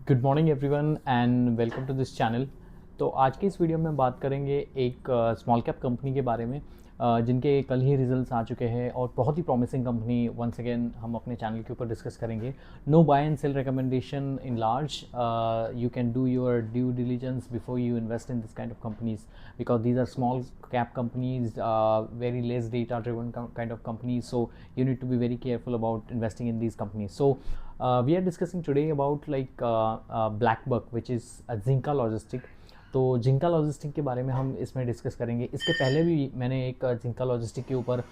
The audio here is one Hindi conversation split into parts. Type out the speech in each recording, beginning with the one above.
Good morning everyone and welcome to this channel. तो आज की इस वीडियो में बात करेंगे एक स्मॉल कैप कंपनी के बारे में, जिनके कल ही रिजल्ट्स आ चुके हैं और बहुत ही प्रॉमिसिंग कंपनी वंस अगेन हम अपने चैनल के ऊपर डिस्कस करेंगे। No buy and sell recommendation in large, you can do your due diligence before you invest in this kind of companies, because these are small cap companies, very less data driven kind of companies, so you need to be very careful about investing in these companies. So we are discussing today about BlackBuck, which is a Zinka Logistic. तो जिंका लॉजिस्टिक के बारे में हम इसमें डिस्कस करेंगे। इसके पहले भी मैंने एक जिंका लॉजिस्टिक के ऊपर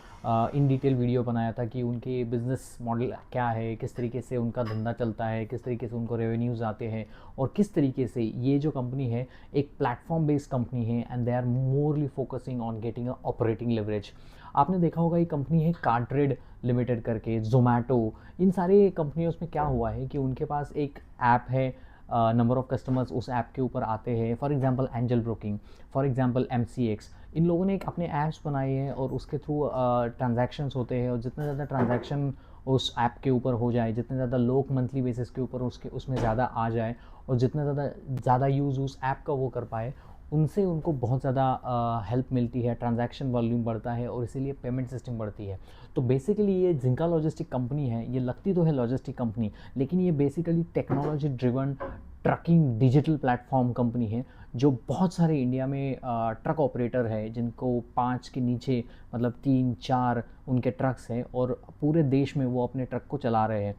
इन डिटेल वीडियो बनाया था कि उनके बिज़नेस मॉडल क्या है, किस तरीके से उनका धंधा चलता है, किस तरीके से उनको रेवेन्यूज़ आते हैं और किस तरीके से ये जो कंपनी है एक प्लेटफॉर्म बेस्ड कंपनी है and they are morally focusing on getting a operating leverage. आपने देखा होगा ये कंपनी है कार्टरेड लिमिटेड करके, जोमेटो, इन सारे कंपनियों में क्या हुआ है कि उनके पास एक ऐप है, नंबर ऑफ़ कस्टमर्स उस ऐप के ऊपर आते हैं। For example angel broking, for example MCX, इन लोगों ने एक अपने ऐप्स बनाए हैं और उसके थ्रू ट्रांजैक्शंस होते हैं और जितना ज़्यादा ट्रांजैक्शन उस ऐप के ऊपर हो जाए, जितने ज़्यादा लोग मंथली बेसिस के ऊपर उसके उसमें ज़्यादा आ जाए और जितना ज़्यादा यूज़ उस ऐप का वो कर पाए, उनसे उनको बहुत ज़्यादा हेल्प मिलती है, ट्रांजैक्शन वॉल्यूम बढ़ता है और इसीलिए पेमेंट सिस्टम बढ़ती है। तो बेसिकली ये जिंका लॉजिस्टिक कंपनी है, ये लगती तो है लॉजिस्टिक कंपनी, लेकिन ये basically technology driven trucking digital platform company है जो बहुत सारे इंडिया में ट्रक ऑपरेटर है जिनको 5 के नीचे मतलब 3-4 उनके ट्रक्स हैं और पूरे देश में वो अपने ट्रक को चला रहे हैं।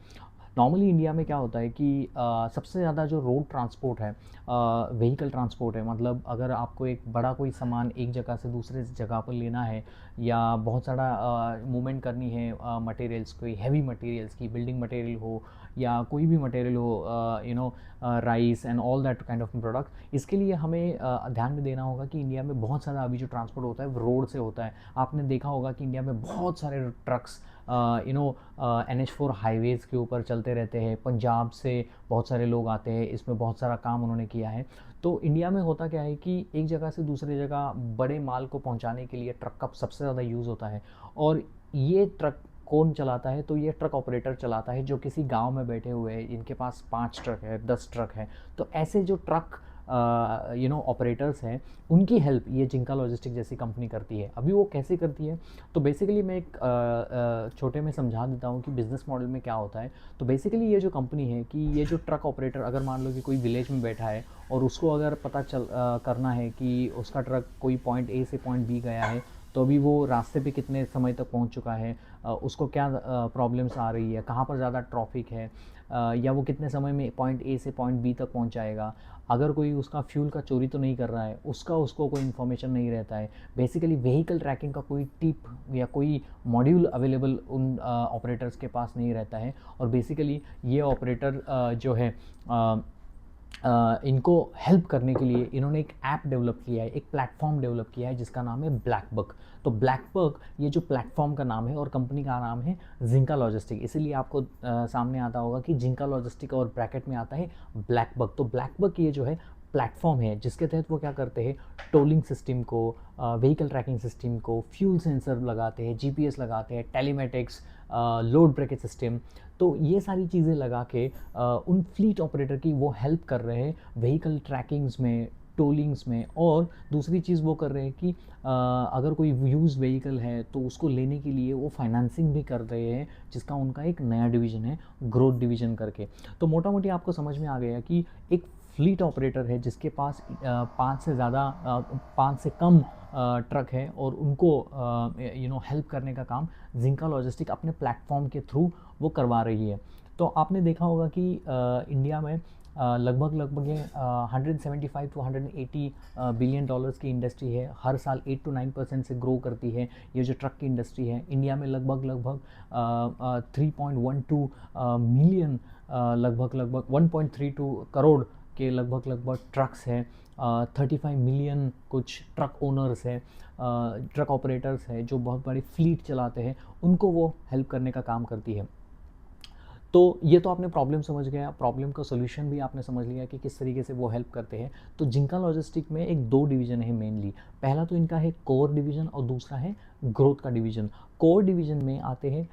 नॉर्मली इंडिया में क्या होता है कि सबसे ज़्यादा जो रोड ट्रांसपोर्ट है, व्हीकल ट्रांसपोर्ट है, मतलब अगर आपको एक बड़ा कोई सामान एक जगह से दूसरे जगह पर लेना है या बहुत सारा मूवमेंट करनी है, मटेरियल्स, कोई हैवी मटेरियल्स की, बिल्डिंग मटेरियल हो या कोई भी मटेरियल हो, rice and all that kind of product, इसके लिए हमें ध्यान में देना होगा कि इंडिया में बहुत सारा अभी जो ट्रांसपोर्ट होता है वो रोड से होता है। आपने देखा होगा कि इंडिया में बहुत सारे ट्रक्स NH4 हाईवेज़ के ऊपर चलते रहते हैं। पंजाब से बहुत सारे लोग आते हैं, इसमें बहुत सारा काम उन्होंने किया है। तो इंडिया में होता क्या है कि एक जगह से दूसरी जगह बड़े माल को पहुंचाने के लिए ट्रक का सबसे ज़्यादा यूज़ होता है। और ये ट्रक कौन चलाता है? तो ये ट्रक ऑपरेटर चलाता है जो किसी गांव में बैठे हुए हैं, इनके पास 5 ट्रक है, 10 ट्रक है। तो ऐसे जो ट्रक ऑपरेटर्स हैं, उनकी हेल्प ये जिंका लॉजिस्टिक जैसी कंपनी करती है। अभी वो कैसे करती है? तो बेसिकली मैं एक छोटे में समझा देता हूँ कि बिज़नेस मॉडल में क्या होता है। तो बेसिकली ये जो कंपनी है कि ये जो ट्रक ऑपरेटर, अगर मान लो कि कोई विलेज में बैठा है और उसको अगर पता करना है कि उसका ट्रक कोई पॉइंट A से पॉइंट B गया है, तो अभी वो रास्ते पे कितने समय तक पहुंच चुका है, उसको क्या प्रॉब्लम्स आ रही है, कहाँ पर ज़्यादा ट्रैफिक है, या वो कितने समय में पॉइंट A से पॉइंट B तक पहुंचाएगा, अगर कोई उसका फ्यूल का चोरी तो नहीं कर रहा है, उसको कोई इन्फॉर्मेशन नहीं रहता है। बेसिकली व्हीकल ट्रैकिंग का कोई टिप या कोई मॉड्यूल अवेलेबल उन ऑपरेटर्स के पास नहीं रहता है। और बेसिकली ये ऑपरेटर जो है, इनको हेल्प करने के लिए इन्होंने एक ऐप डेवलप किया है, एक प्लेटफॉर्म डेवलप किया है जिसका नाम है ब्लैकबक। तो ब्लैकबक ये जो प्लेटफॉर्म का नाम है और कंपनी का नाम है जिंका लॉजिस्टिक, इसीलिए आपको सामने आता होगा कि जिंका लॉजिस्टिक और ब्रैकेट में आता है ब्लैकबक। तो ब्लैकबक ये जो है प्लेटफॉर्म है जिसके तहत वो क्या करते हैं, टोलिंग सिस्टम को, व्हीकल ट्रैकिंग सिस्टम को, फ्यूल सेंसर लगाते हैं, GPS लगाते हैं, टेलीमेटिक्स, लोड ब्रेकेज सिस्टम। तो ये सारी चीज़ें लगा के उन फ्लीट ऑपरेटर की वो हेल्प कर रहे हैं व्हीकल ट्रैकिंग्स में, टोलिंग्स में। और दूसरी चीज़ वो कर रहे हैं कि अगर कोई यूज़ व्हीकल है तो उसको लेने के लिए वो फाइनेंसिंग भी कर रहे हैं, जिसका उनका एक नया डिवीज़न है, ग्रोथ डिवीज़न करके। तो मोटा मोटी आपको समझ में आ गया कि एक फ्लीट ऑपरेटर है जिसके पास 5 से कम ट्रक है और उनको हेल्प करने का काम जिंका लॉजिस्टिक अपने प्लेटफॉर्म के थ्रू वो करवा रही है। तो आपने देखा होगा कि इंडिया में लगभग ये 175 टू 180 बिलियन डॉलर्स की इंडस्ट्री है, हर साल 8 to 9% से ग्रो करती है। ये जो ट्रक की इंडस्ट्री है इंडिया में लगभग 3.12 मिलियन, लगभग 1.32 करोड़ के लगभग ट्रक्स हैं, 35 मिलियन कुछ ट्रक ओनर्स हैं, ट्रक ऑपरेटर्स हैं जो बहुत बड़ी फ्लीट चलाते हैं, उनको वो हेल्प करने का काम करती है। तो ये तो आपने प्रॉब्लम समझ गया, प्रॉब्लम का सोल्यूशन भी आपने समझ लिया कि किस तरीके से वो हेल्प करते हैं। तो जिंका लॉजिस्टिक में एक 2 डिवीज़न है मेनली। पहला तो इनका है कोर डिवीज़न और दूसरा है ग्रोथ का डिवीज़न। कोर डिवीज़न में आते हैं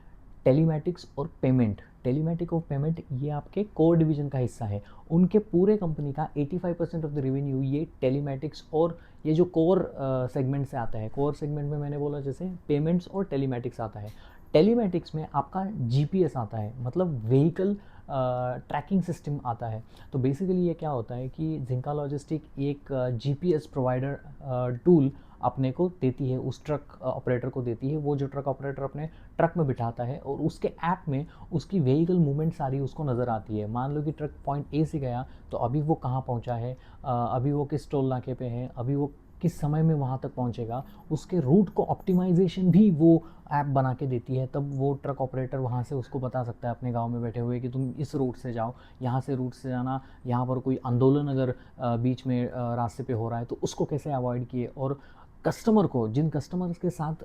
टेलीमैटिक्स और पेमेंट, टेलीमैटिक और पेमेंट ये आपके कोर डिवीजन का हिस्सा है। उनके पूरे कंपनी का 85% ऑफ द रेवेन्यू ये टेलीमैटिक्स और ये जो कोर सेगमेंट से आता है। कोर सेगमेंट में मैंने बोला जैसे पेमेंट्स और टेलीमैटिक्स आता है। टेलीमैटिक्स में आपका जीपीएस आता है, मतलब व्हीकल ट्रैकिंग सिस्टम आता है। तो बेसिकली ये क्या होता है कि जिंका लॉजिस्टिक एक जीपीएस प्रोवाइडर टूल अपने को देती है, उस ट्रक ऑपरेटर को देती है। वो जो ट्रक ऑपरेटर अपने ट्रक में बिठाता है और उसके ऐप में उसकी व्हीकल मूवमेंट सारी उसको नज़र आती है। मान लो कि ट्रक पॉइंट ए से गया तो अभी वो कहाँ पहुँचा है, अभी वो किस टोल नाके पे है, अभी वो किस समय में वहाँ तक पहुँचेगा, उसके रूट को ऑप्टिमाइजेशन भी वो ऐप बना के देती है। तब वो ट्रक ऑपरेटर वहाँ से उसको बता सकता है अपने गांव में बैठे हुए कि तुम इस रूट से जाओ, यहाँ से रूट से जाना, यहाँ पर कोई आंदोलन अगर बीच में रास्ते पे हो रहा है तो उसको कैसे अवॉइड किए। और कस्टमर को, जिन कस्टमर्स के साथ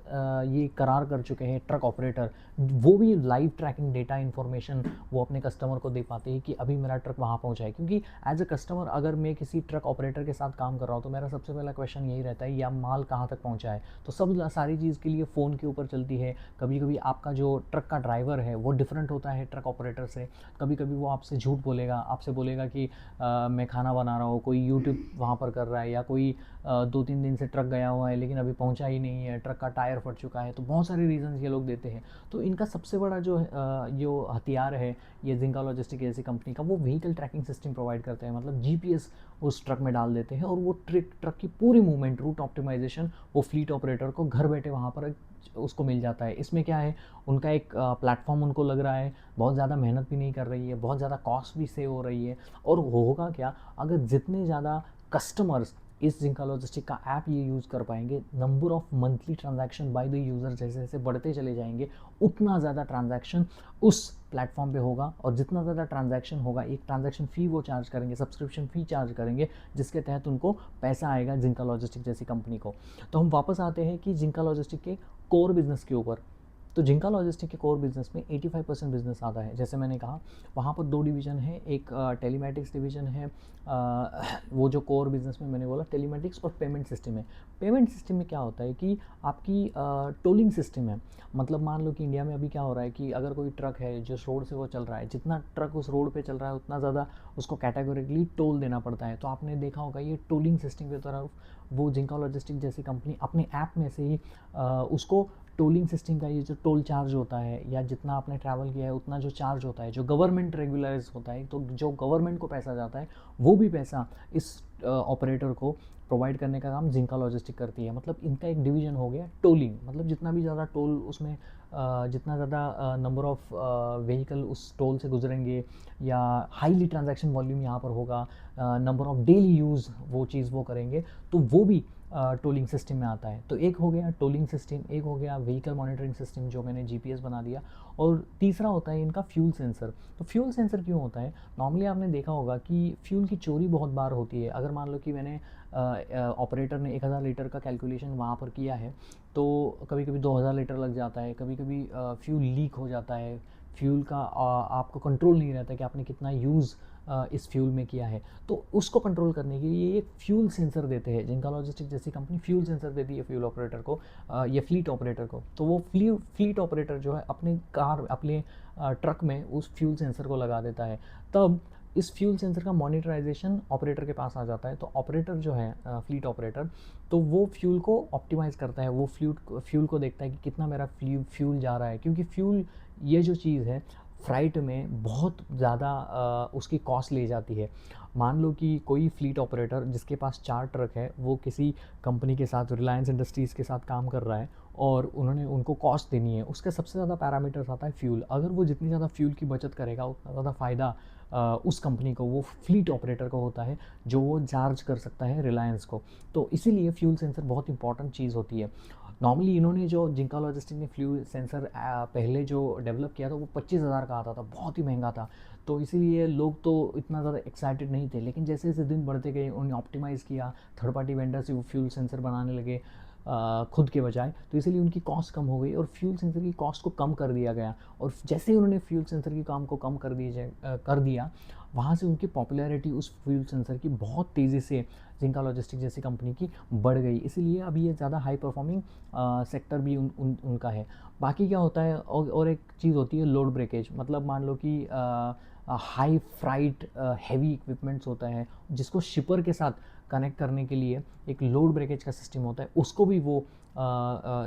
ये करार कर चुके हैं ट्रक ऑपरेटर, वो भी लाइव ट्रैकिंग डेटा इन्फॉर्मेशन वो अपने कस्टमर को दे पाते हैं कि अभी मेरा ट्रक वहाँ पहुँचा है। क्योंकि एज अ कस्टमर अगर मैं किसी ट्रक ऑपरेटर के साथ काम कर रहा हूँ तो मेरा सबसे पहला क्वेश्चन यही रहता है या माल कहाँ तक पहुँचा है। तो सब सारी चीज़ के लिए फ़ोन के ऊपर चलती है। कभी कभी आपका जो ट्रक का ड्राइवर है वो डिफरेंट होता है ट्रक ऑपरेटर से। कभी कभी वो आपसे झूठ बोलेगा, आपसे बोलेगा कि मैं खाना बना रहा हूँ, कोई यूट्यूब वहाँ पर कर रहा है, या कोई 2-3 दिन से ट्रक गया हुआ है लेकिन अभी पहुंचा ही नहीं है, ट्रक का टायर फट चुका है। तो बहुत सारे रीजंस ये लोग देते हैं। तो इनका सबसे बड़ा जो हथियार है ये जिंका लॉजिस्टिक जैसी कंपनी का, वो व्हीकल ट्रैकिंग सिस्टम प्रोवाइड करते हैं। मतलब जीपीएस उस ट्रक में डाल देते हैं और वो ट्रक की पूरी मूवमेंट, रूट ऑप्टिमाइजेशन वो फ्लीट ऑपरेटर को घर बैठे वहाँ पर उसको मिल जाता है। इसमें क्या है, उनका एक प्लेटफॉर्म उनको लग रहा है, बहुत ज़्यादा मेहनत भी नहीं कर रही है, बहुत ज़्यादा कॉस्ट भी सेव हो रही है। और होगा क्या, अगर जितने ज़्यादा कस्टमर्स इस जिंका लॉजिस्टिक का ऐप ये यूज़ कर पाएंगे, number of monthly transaction by the user जैसे जैसे बढ़ते चले जाएंगे, उतना ज़्यादा ट्रांजैक्शन उस प्लेटफॉर्म पे होगा। और जितना ज़्यादा ट्रांजैक्शन होगा, एक ट्रांजैक्शन फ़ी वो चार्ज करेंगे, सब्सक्रिप्शन फ़ी चार्ज करेंगे, जिसके तहत उनको पैसा आएगा जिंका लॉजिस्टिक जैसी कंपनी को। तो हम वापस आते हैं कि जिंका लॉजिस्टिक के कोर बिजनेस के ऊपर। तो जिंका लॉजिस्टिक के कोर बिजनेस में 85% बिजनेस आता है। जैसे मैंने कहा वहाँ पर 2 डिवीज़न है, एक टेलीमैटिक्स डिवीज़न है। वो जो कोर बिजनेस में मैंने बोला टेलीमैटिक्स और पेमेंट सिस्टम है। पेमेंट सिस्टम में क्या होता है कि आपकी टोलिंग सिस्टम है। मतलब मान लो कि इंडिया में अभी क्या हो रहा है कि अगर कोई ट्रक है जिस रोड से वो चल रहा है, जितना ट्रक उस रोड पे चल रहा है उतना ज़्यादा उसको कैटेगोरिकली टोल देना पड़ता है। तो आपने देखा होगा ये टोलिंग सिस्टम की तरफ वो जिंका लॉजिस्टिक जैसी कंपनी अपने ऐप में से ही उसको टोलिंग सिस्टम का ये जो टोल चार्ज होता है या जितना आपने ट्रैवल किया है उतना जो चार्ज होता है, जो गवर्नमेंट रेगुलराइज होता है, तो जो गवर्नमेंट को पैसा जाता है वो भी पैसा इस ऑपरेटर को प्रोवाइड करने का काम जिंका लॉजिस्टिक करती है। मतलब इनका एक डिवीजन हो गया टोलिंग। मतलब जितना भी ज़्यादा टोल उसमें जितना ज़्यादा नंबर ऑफ़ व्हीकल उस टोल से गुजरेंगे या हाईली ट्रांजैक्शन वॉल्यूम यहाँ पर होगा, नंबर ऑफ़ डेली यूज़ वो चीज़ वो करेंगे, तो वो भी टोलिंग सिस्टम में आता है। तो एक हो गया टोलिंग सिस्टम, एक हो गया व्हीकल मॉनिटरिंग सिस्टम जो मैंने जीपीएस बना दिया, और तीसरा होता है इनका फ्यूल सेंसर। तो फ्यूल सेंसर क्यों होता है, नॉर्मली आपने देखा होगा कि फ्यूल की चोरी बहुत बार होती है। अगर मान लो कि मैंने ऑपरेटर ने 1000 लीटर का कैलकुलेशन वहाँ पर किया है तो कभी कभी 2000 लीटर लग जाता है, कभी कभी फ्यूल लीक हो जाता है, फ्यूल का आपको कंट्रोल नहीं रहता कि आपने कितना यूज़ इस फ्यूल में किया है। तो उसको कंट्रोल करने के लिए एक फ्यूल सेंसर देते हैं, जिंका लॉजिस्टिक जैसी कंपनी फ्यूल सेंसर देती है फ्यूल ऑपरेटर को या फ्लीट ऑपरेटर को। तो वो फ्लीट ऑपरेटर जो है अपने कार, अपने ट्रक में उस फ्यूल सेंसर को लगा देता है। तब इस फ्यूल सेंसर का मॉनिटराइजेशन ऑपरेटर के पास आ जाता है। तो ऑपरेटर जो है फ्लीट ऑपरेटर, तो वो फ्यूल को ऑप्टिमाइज़ करता है, वो फ्यूल को देखता है कि कितना मेरा फ्यूल जा रहा है। क्योंकि फ्यूल ये जो चीज़ है फ्राइट में बहुत ज़्यादा उसकी कॉस्ट ले जाती है। मान लो कि कोई फ्लीट ऑपरेटर जिसके पास 4 ट्रक है, वो किसी कंपनी के साथ, रिलायंस इंडस्ट्रीज़ के साथ काम कर रहा है और उन्होंने उनको कॉस्ट देनी है। उसका सबसे ज़्यादा पैरामीटर्स आता है फ्यूल। अगर वो जितनी ज़्यादा फ्यूल की बचत करेगा उतना ज़्यादा फ़ायदा उस कंपनी को, वो फ्लीट ऑपरेटर को होता है जो वो चार्ज कर सकता है रिलायंस को। तो इसीलिए फ्यूल सेंसर बहुत इंपॉर्टेंट चीज़ होती है। नॉर्मली इन्होंने जो जिंका लॉजिस्टिक ने फ्यूल सेंसर पहले जो डेवलप किया था वो 25,000 का आता था, बहुत ही महंगा था। तो इसीलिए लोग तो इतना ज़्यादा एक्साइटेड नहीं थे। लेकिन जैसे जैसे दिन बढ़ते गए उन्होंने ऑप्टिमाइज़ किया, थर्ड पार्टी वेंडर से वो फ्यूल सेंसर बनाने लगे खुद के बजाय, तो इसीलिए उनकी कॉस्ट कम हो गई और फ्यूल सेंसर की कॉस्ट को कम कर दिया गया। और जैसे ही उन्होंने फ्यूल सेंसर की काम को कम कर दिया, वहाँ से उनकी पॉपुलैरिटी उस फ्यूल सेंसर की बहुत तेज़ी से जिंका लॉजिस्टिक जैसी कंपनी की बढ़ गई, इसीलिए अभी ये ज़्यादा हाई परफॉर्मिंग सेक्टर भी उनका है। बाकी क्या होता है, और एक चीज़ होती है लोड ब्रेकेज, मतलब मान लो कि हाई फ्राइट हैवी इक्विपमेंट्स होता है जिसको शिपर के साथ कनेक्ट करने के लिए एक लोड ब्रेकेज का सिस्टम होता है, उसको भी वो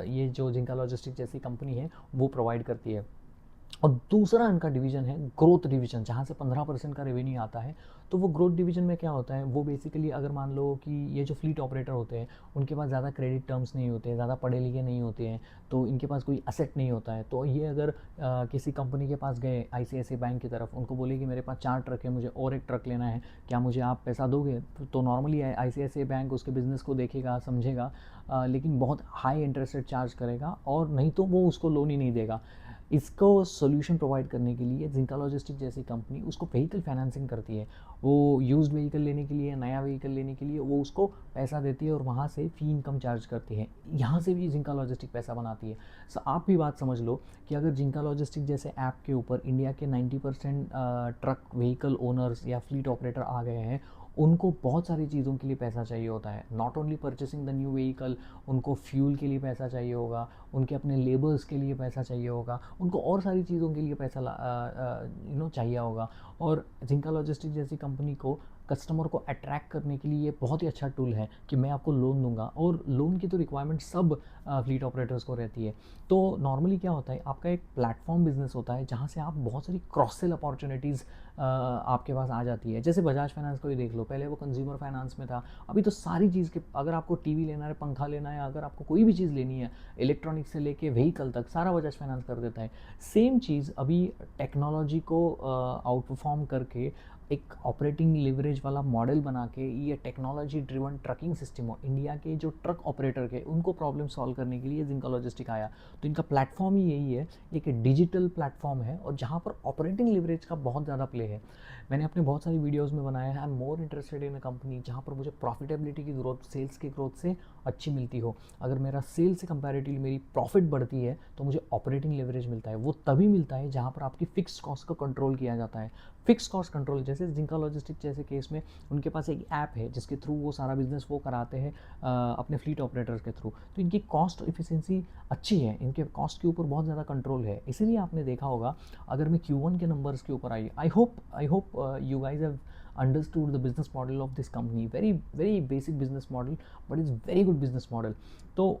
ये जो जिंका लॉजिस्टिक जैसी कंपनी है वो प्रोवाइड करती है। और दूसरा इनका डिवीज़न है ग्रोथ डिवीज़न, जहाँ से 15% का रेवेन्यू आता है। तो वो ग्रोथ डिवीज़न में क्या होता है, वो बेसिकली अगर मान लो कि ये जो फ्लीट ऑपरेटर होते हैं उनके पास ज़्यादा क्रेडिट टर्म्स नहीं होते हैं, ज़्यादा पढ़े लिखे नहीं होते हैं, तो इनके पास कोई असेट नहीं होता है। तो ये अगर किसी कंपनी के पास गए, ICICI बैंक की तरफ, उनको बोले कि मेरे पास 4 ट्रक है, मुझे और एक ट्रक लेना है, क्या मुझे आप पैसा दोगे? तो नॉर्मली ICICI बैंक उसके बिज़नेस को देखेगा, समझेगा, लेकिन बहुत हाई इंटरेस्ट रेट चार्ज करेगा, और नहीं तो वो उसको लोन ही नहीं देगा। इसको सॉल्यूशन प्रोवाइड करने के लिए जिंका लॉजिस्टिक जैसी कंपनी उसको व्हीकल फाइनेंसिंग करती है। वो यूज्ड व्हीकल लेने के लिए, नया व्हीकल लेने के लिए वो उसको पैसा देती है और वहाँ से फ़ी इनकम चार्ज करती है। यहाँ से भी जिंका लॉजिस्टिक पैसा बनाती है। सो आप भी बात समझ लो कि अगर जिंका लॉजिस्टिक जैसे ऐप के ऊपर इंडिया के 90% ट्रक व्हीकल ओनर्स या फ्लीट ऑपरेटर आ गए हैं, उनको बहुत सारी चीज़ों के लिए पैसा चाहिए होता है। Not only purchasing the new vehicle, उनको फ्यूल के लिए पैसा चाहिए होगा, उनके अपने लेबर्स के लिए पैसा चाहिए होगा, उनको और सारी चीज़ों के लिए पैसा चाहिए होगा। और जिंका लॉजिस्टिक जैसी कंपनी को कस्टमर को अट्रैक्ट करने के लिए ये बहुत ही अच्छा टूल है कि मैं आपको लोन दूंगा, और लोन की तो रिक्वायरमेंट सब फ्लीट ऑपरेटर्स को रहती है। तो नॉर्मली क्या होता है, आपका एक प्लेटफॉर्म बिजनेस होता है जहाँ से आप बहुत सारी क्रॉस सेल अपॉर्चुनिटीज़ आपके पास आ जाती है। जैसे बजाज फाइनेंस को ही देख लो, पहले वो कंज्यूमर फाइनेंस में था, अभी तो सारी चीज़ के, अगर आपको टीवी लेना है, पंखा लेना है, अगर आपको कोई भी चीज़ लेनी है, इलेक्ट्रॉनिक से लेके व्हीकल तक, सारा बजाज फाइनेंस कर देता है। सेम चीज़ अभी टेक्नोलॉजी को आउट परफॉर्म करके एक ऑपरेटिंग लिवरेज वाला मॉडल बना के ये टेक्नोलॉजी ड्रिवन ट्रकिंग सिस्टम हो, इंडिया के जो ट्रक ऑपरेटर के उनको प्रॉब्लम सॉल्व करने के लिए जिंका लॉजिस्टिक आया। तो इनका प्लेटफॉर्म ही यही है, एक डिजिटल प्लेटफॉर्म है, और जहाँ पर ऑपरेटिंग लिवरेज का बहुत ज़्यादा प्ले है। मैंने अपने बहुत सारी वीडियोज़ में बनाया है, I am more interested in a company जहाँ पर मुझे प्रॉफिटेबिलिटी की ग्रोथ, सेल्स की ग्रोथ से अच्छी मिलती हो। अगर मेरा सेल से कंपैरेटिवली मेरी प्रॉफिट बढ़ती है तो मुझे ऑपरेटिंग लेवरेज मिलता है। वो तभी मिलता है जहाँ पर आपकी फिक्स कॉस्ट को कंट्रोल किया जाता है। फिक्स कॉस्ट कंट्रोल, जैसे जिंका लॉजिस्टिक जैसे केस में उनके पास एक ऐप है जिसके थ्रू वो सारा बिजनेस वो कराते हैं अपने फ्लीट ऑपरेटर्स के थ्रू। तो इनकी कॉस्ट इफिशिएंसी अच्छी है, इनके कॉस्ट के ऊपर बहुत ज़्यादा कंट्रोल है। इसीलिए आपने देखा होगा, अगर मैं Q1 के नंबर्स के ऊपर I hope you guys have understood the business model of this company, very very basic business model, but it's very good business model। तो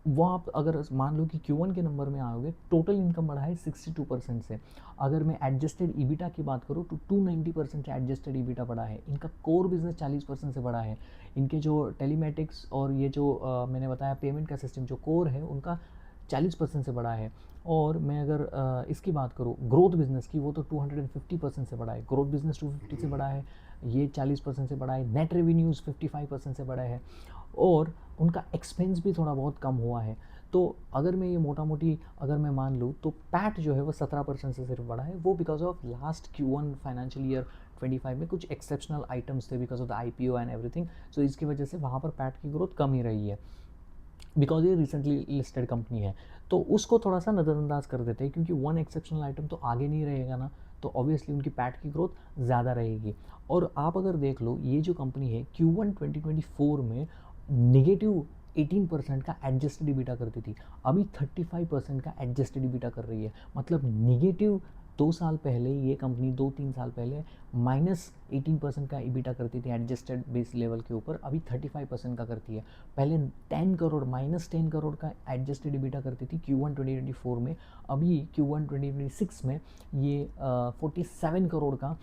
वो आप अगर मान लो कि Q1 के नंबर में आओगे, टोटल इनकम बढ़ा है 62% से। अगर मैं एडजस्टेड ईबिटा की बात करूँ तो 290% से एडजस्टेड ईबिटा बढ़ा है। इनका कोर बिजनेस 40% से बढ़ा है। इनके जो टेलीमेटिक्स और ये जो मैंने बताया पेमेंट का सिस्टम जो कोर है उनका 40% से बढ़ा है। और मैं अगर इसकी बात करूँ ग्रोथ बिजनेस की, वो तो 250% से बढ़ा है। ग्रोथ बिजनेस 250 से बढ़ा है, ये 40% से बढ़ा है। नेट रेवेन्यूज़ 55% से बढ़ा है, और उनका एक्सपेंस भी थोड़ा बहुत कम हुआ है। तो अगर मैं ये मोटा मोटी अगर मैं मान लूँ तो पैट जो है वो 17% से सिर्फ बढ़ा है। वो because of last Q1 financial year 25 में कुछ एक्सेप्शनल आइटम्स थे because of the IPO and everything. So इसकी वजह से वहाँ पर पैट की ग्रोथ कम ही रही है, बिकॉज ये रिसेंटली लिस्टेड कंपनी है। तो उसको थोड़ा सा नज़रअंदाज कर देते हैं, क्योंकि वन एक्सेप्शनल आइटम तो आगे नहीं रहेगा ना, तो ऑब्वियसली उनकी पैट की ग्रोथ ज़्यादा रहेगी। और आप अगर देख लो, ये जो कंपनी है Q1 2024 में नेगेटिव 18% का एडजस्टेड ईबिटा करती थी, अभी 35% का एडजस्टेड ईबिटा कर रही है। मतलब नेगेटिव 2 साल पहले ये कंपनी 2-3 साल पहले -18% का ईबिटा करती थी एडजस्टेड बेस लेवल के ऊपर, अभी 35% का करती है। पहले 10 करोड़ -10 करोड़ का एडजस्टेड ईबिटा करती थी Q1 2024 में, अभी Q1 2026 में ये 47 करोड़ का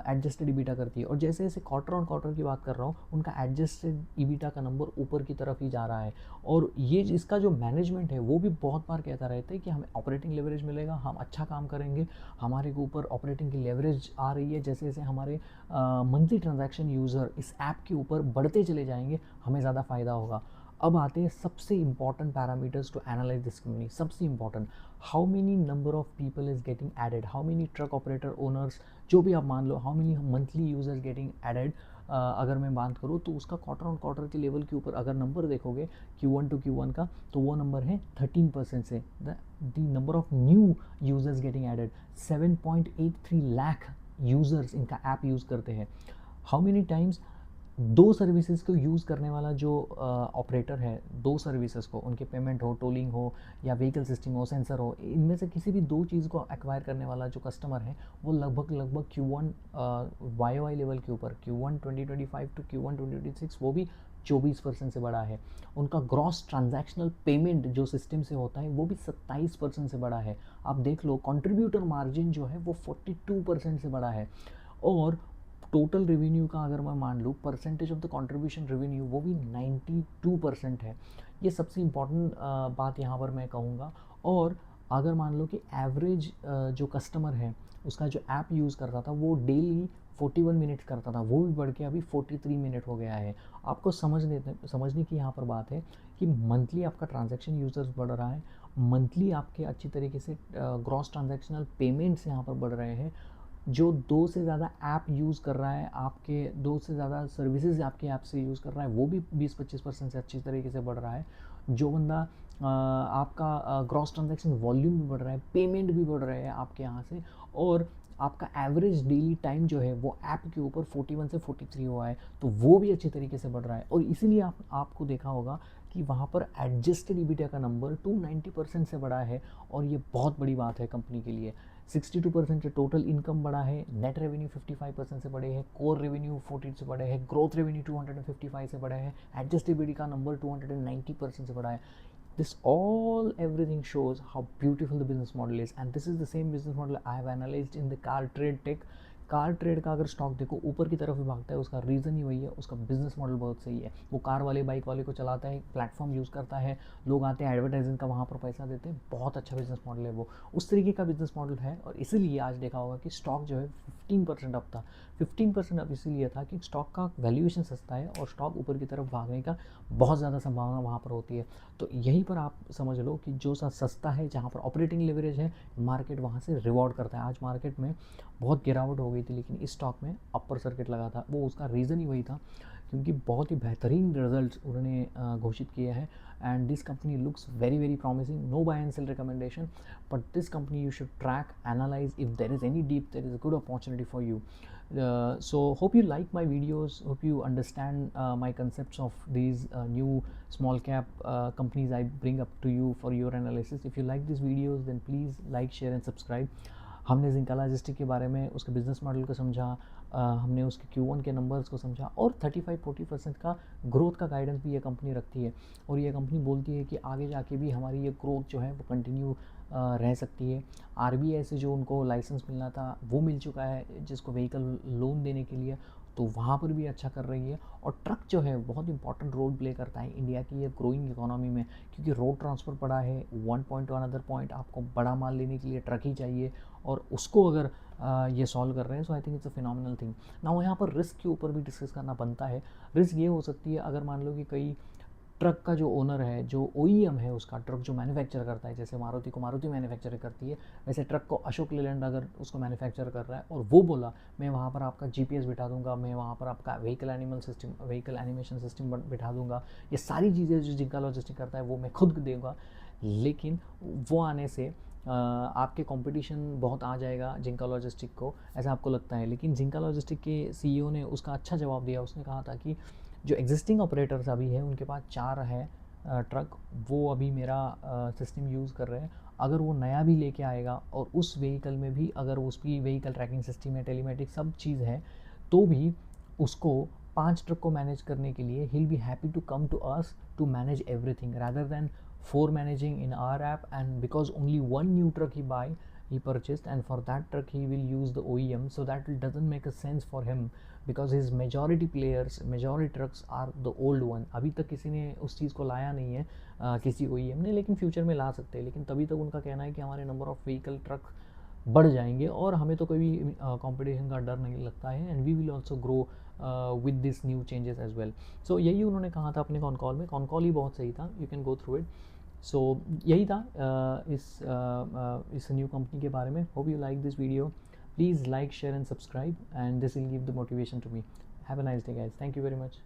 एडजस्टेड ईबिटा करती है। और जैसे जैसे क्वार्टर ऑन क्वार्टर की बात कर रहा हूँ, उनका एडजस्टेड ईबिटा का नंबर ऊपर की तरफ ही जा रहा है। और ये इसका जो मैनेजमेंट है वो भी बहुत बार कहता रहता है कि हमें ऑपरेटिंग लेवरेज मिलेगा, हम अच्छा काम करेंगे, हमारे के ऊपर ऑपरेटिंग की लेवरेज आ रही है, जैसे जैसे हमारे मंथली ट्रांजैक्शन यूज़र इस ऐप के ऊपर बढ़ते चले जाएंगे, हमें ज़्यादा फ़ायदा होगा। अब आते हैं सबसे important parameters to analyse this company. सबसे important, how many number of people is getting added, how many truck operator owners, जो भी आप मान लो, how many monthly users getting added. अगर मैं बात करूँ तो उसका क्वार्टर ऑन क्वार्टर के लेवल के ऊपर अगर नंबर देखोगे Q1 to Q1 का, तो वो नंबर है 13% से। The number of new users getting added 7.83 lakh users इनका ऐप यूज़ करते हैं, हाउ मेनी टाइम्स दो सर्विसेज को यूज़ करने वाला जो ऑपरेटर है, दो सर्विसेज को, उनके पेमेंट हो, टोलिंग हो या व्हीकल सिस्टम हो, सेंसर हो, इनमें से किसी भी दो चीज़ को एक्वायर करने वाला जो कस्टमर है वो लगभग Q1 YoY लेवल के ऊपर Q1 2025 टू Q1 2026 वो भी 24% से बढ़ा है। उनका ग्रॉस ट्रांजैक्शनल पेमेंट जो सिस्टम से होता है वो भी 27% से बढ़ा है। आप देख लो कंट्रीब्यूटर मार्जिन जो है वो 42% से बढ़ा है। और टोटल रेवेन्यू का अगर मैं मान लूँ, percentage of the contribution revenue वो भी 92% है। ये सबसे इम्पॉर्टेंट बात यहाँ पर मैं कहूँगा। और अगर मान लो कि एवरेज जो कस्टमर है उसका जो ऐप यूज़ करता था वो डेली 41 मिनट करता था, वो भी बढ़ के अभी 43 मिनट हो गया है। आपको समझने की यहाँ पर बात है कि मंथली आपका ट्रांजैक्शन यूज़र्स बढ़ रहा है, मंथली आपके अच्छी तरीके से ग्रॉस ट्रांजैक्शनल पेमेंट्स यहाँ पर बढ़ रहे हैं। जो दो से ज़्यादा ऐप यूज़ कर रहा है, आपके दो से ज़्यादा सर्विसेज आपके ऐप से यूज़ कर रहा है, वो भी 20-25% से अच्छी तरीके से बढ़ रहा है। जो बंदा आपका ग्रॉस ट्रांजैक्शन वॉल्यूम भी बढ़ रहा है, पेमेंट भी बढ़ रहे हैं आपके यहाँ से, और आपका एवरेज डेली टाइम जो है वो ऐप के ऊपर 41 से 43 हुआ है, तो वो भी अच्छी तरीके से बढ़ रहा है। और इसीलिए आपको देखा होगा कि वहाँ पर एडजस्टेड ईबीटा का नंबर 290% से बढ़ा है, और ये बहुत बड़ी बात है कंपनी के लिए। 62% से टोटल इनकम बढ़ा है, नेट रेवेन्यू 55% से बढ़े हैं, कोर रेवेन्यू 40 से बढ़े हैं, ग्रोथ रेवेन्यू 255 से बढ़ा है, एडजस्टेड ईबीटा का नंबर 290% से बढ़ा है। This all everything shows how beautiful the business model is, and this is the same business model I have analyzed in the car trade tech. Car trade का अगर स्टॉक देखो ऊपर की तरफ ही भागता है, उसका रीज़न ही वही है, उसका बिजनेस मॉडल बहुत सही है। वो कार वाले बाइक वाले को चलाता है, प्लेटफॉर्म यूज़ करता है, लोग आते हैं एडवर्टाइजिंग का वहाँ पर पैसा देते हैं, बहुत अच्छा बिजनेस मॉडल है वो, उस तरीके का बिजनेस मॉडल है। और इसीलिए आज देखा होगा कि स्टॉक जो है 15% अप था। 15% अप इसीलिए था कि स्टॉक का वैल्यूएशन सस्ता है और स्टॉक ऊपर की तरफ भागने का बहुत ज़्यादा संभावना वहाँ पर होती है। तो यहीं पर आप समझ लो कि जो सा सस्ता है, जहाँ पर ऑपरेटिंग लेवरेज है, मार्केट वहाँ से रिवॉर्ड करता है। आज मार्केट में बहुत गिरावट हो गई थी, लेकिन इस स्टॉक में अपर सर्किट लगा था, वो उसका रीज़न ही वही था, क्योंकि बहुत ही बेहतरीन रिजल्ट्स उन्होंने घोषित किए हैं। And this company looks very very promising. No buy and sell recommendation, but this company you should track, analyze, if there is any dip, there is a good opportunity for you. So hope you like my videos, hope you understand my concepts of these new small cap companies I bring up to you for your analysis. If you like these videos, then please like, share and subscribe. हमने जिंका लॉजिस्टिक के बारे में, उसके बिजनेस मॉडल को समझा, हमने उसके Q1 के नंबर्स को समझा, और 35-40% का ग्रोथ का गाइडेंस भी ये कंपनी रखती है। और ये कंपनी बोलती है कि आगे जाके भी हमारी ये ग्रोथ जो है वो कंटिन्यू रह सकती है। RBI से जो उनको लाइसेंस मिलना था वो मिल चुका है, जिसको व्हीकल लोन देने के लिए, तो वहाँ पर भी अच्छा कर रही है। और ट्रक जो है बहुत इंपॉर्टेंट रोल प्ले करता है इंडिया की ये ग्रोइंग इकोनॉमी में, क्योंकि रोड ट्रांसफ़र बड़ा है, one point two another point आपको बड़ा माल लेने के लिए ट्रक ही चाहिए, और उसको अगर ये सॉल्व कर रहे हैं, so I think it's a phenomenal thing. ना यहाँ पर रिस्क के ऊपर भी डिस्कस करना बनता है। रिस्क ये हो सकती है अगर मान लो कि कई ट्रक का जो ओनर है, जो OEM है उसका, ट्रक जो मैन्युफैक्चर करता है, जैसे मारुति को मारुति मैन्युफैक्चर करती है, वैसे ट्रक को अशोक लेलैंड अगर उसको मैन्युफैक्चर कर रहा है, और वो बोला मैं वहाँ पर आपका GPS बिठा दूंगा, मैं वहाँ पर आपका व्हीकल एनिमेशन सिस्टम बिठा दूंगा, ये सारी चीज़ें जो जिंका लॉजिस्टिक करता है वो मैं खुद दूंगा, लेकिन वो आने से आपके कंपटीशन बहुत आ जाएगा जिंका लॉजिस्टिक को, ऐसा आपको लगता है। लेकिन जिंका लॉजिस्टिक के CEO ने उसका अच्छा जवाब दिया। उसने कहा था कि जो एग्जिस्टिंग ऑपरेटर्स अभी है उनके पास 4 है ट्रक, वो अभी मेरा सिस्टम यूज़ कर रहे हैं। अगर वो नया भी लेके आएगा और उस व्हीकल में भी अगर उसकी व्हीकल ट्रैकिंग सिस्टम है, टेलीमेटिक सब चीज़ है, तो भी उसको 5 ट्रक को मैनेज करने के लिए ही will be happy to come to us to manage everything rather than 4 managing in our app. And because only one new truck he purchased, and for that truck he will use the OEM, so that doesn't make a sense for him, because his majority trucks are the old one. अभी तक किसी ने उस चीज़ को लाया नहीं है किसी OEM ने, लेकिन फ्यूचर में ला सकते हैं। लेकिन तभी तक उनका कहना है कि हमारे नंबर ऑफ व्हीकल ट्रक बढ़ जाएंगे और हमें तो कोई भी कंपटीशन का डर नहीं लगता है, and we will also grow with this new changes as well. So यही उन्होंने कहा था अपने कॉन कॉल ही बहुत सही था, you can go through it. So यही था इस न्यू कंपनी के बारे में। Hope you like this video, please like, share and subscribe, and this will give the motivation to me. Have a nice day guys, thank you very much.